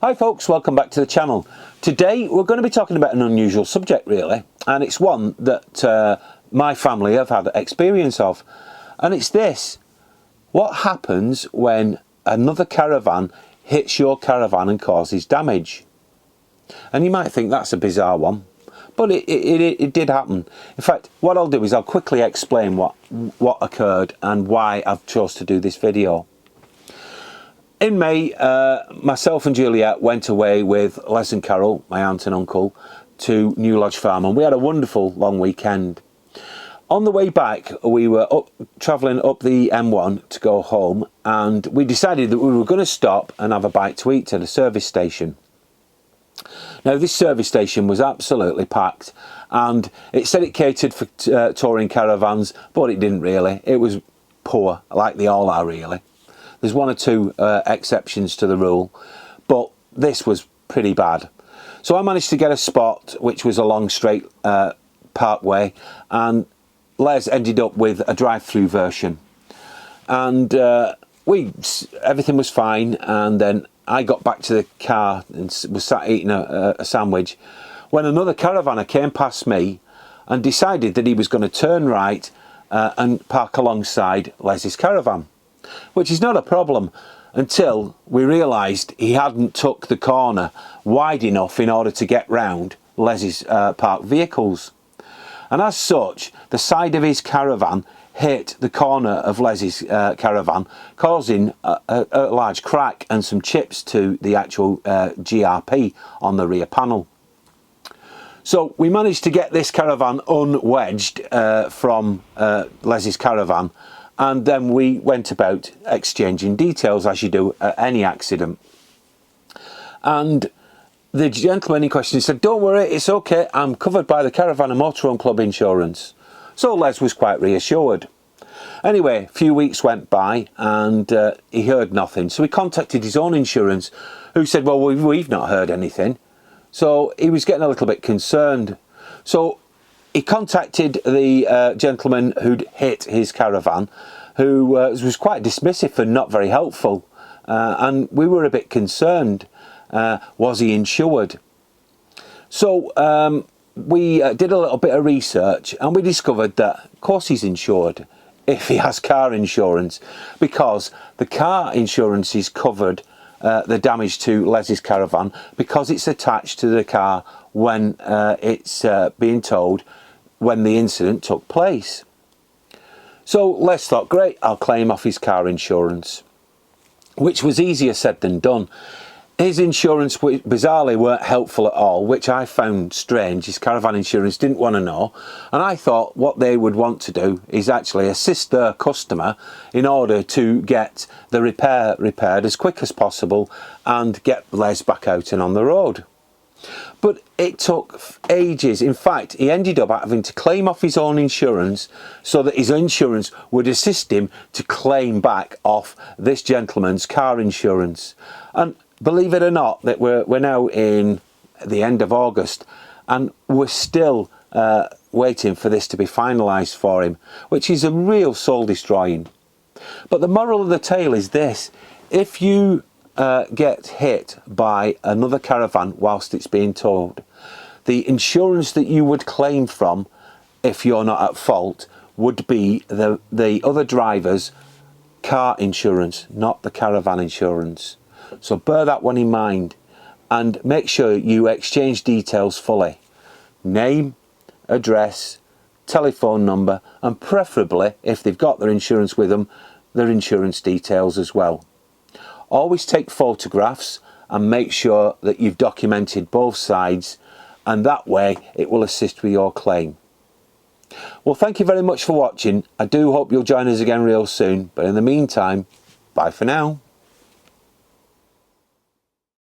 Hi folks, welcome back to the channel. Today we're going to be talking about an unusual subject really, and it's one that my family have had experience of, and it's this: what happens when another caravan hits your caravan and causes damage? And you might think that's a bizarre one, but it did happen. In fact, what I'll do is I'll quickly explain what occurred and why I've chose to do this video. In May, myself and Juliet went away with Les and Carol, my aunt and uncle, to New Lodge Farm, and we had a wonderful long weekend. On the way back, we were travelling up the M1 to go home, and we decided that we were going to stop and have a bite to eat at a service station. Now, this service station was absolutely packed, and it said it catered for touring caravans, but it didn't really. It was poor, like they all are really. There's one or two exceptions to the rule, but this was pretty bad. So I managed to get a spot which was a long straight parkway, and Les ended up with a drive-through version. And everything was fine, and then I got back to the car and was sat eating a sandwich when another caravaner came past me and decided that he was going to turn right and park alongside Les's caravan. Which is not a problem until we realised he hadn't took the corner wide enough in order to get round Les's parked vehicles. And as such, the side of his caravan hit the corner of Les's caravan, causing a large crack and some chips to the actual GRP on the rear panel. So we managed to get this caravan unwedged from Les's caravan, and then we went about exchanging details as you do at any accident. And the gentleman in question said, "Don't worry, it's okay, I'm covered by the Caravan and Motorhome Club insurance." So Les was quite reassured. Anyway, a few weeks went by and he heard nothing, so he contacted his own insurance, who said, "Well, we've not heard anything." So he was getting a little bit concerned. So he contacted the gentleman who'd hit his caravan, who was quite dismissive and not very helpful. And we were a bit concerned. Was he insured? So we did a little bit of research, and we discovered that, of course, he's insured if he has car insurance, because the car insurance is covered the damage to Les's caravan because it's attached to the car when it's being towed when the incident took place. So Les thought, great, I'll claim off his car insurance, which was easier said than done. His insurance, bizarrely, weren't helpful at all, which I found strange. His caravan insurance didn't want to know, and I thought what they would want to do is actually assist their customer in order to get the repair repaired as quick as possible and get Les back out and on the road. But it took ages. In fact, he ended up having to claim off his own insurance so that his insurance would assist him to claim back off this gentleman's car insurance. And believe it or not, that we're now in the end of August, and we're still waiting for this to be finalised for him, which is a real soul destroying. But the moral of the tale is this: if you get hit by another caravan whilst it's being towed, the insurance that you would claim from, if you're not at fault, would be the other driver's car insurance, not the caravan insurance. So bear that one in mind, and make sure you exchange details fully: name, address, telephone number, and preferably, if they've got their insurance with them, their insurance details as well. Always take photographs and make sure that you've documented both sides, and that way it will assist with your claim. Well, thank you very much for watching. I do hope you'll join us again real soon, but in the meantime, bye for now.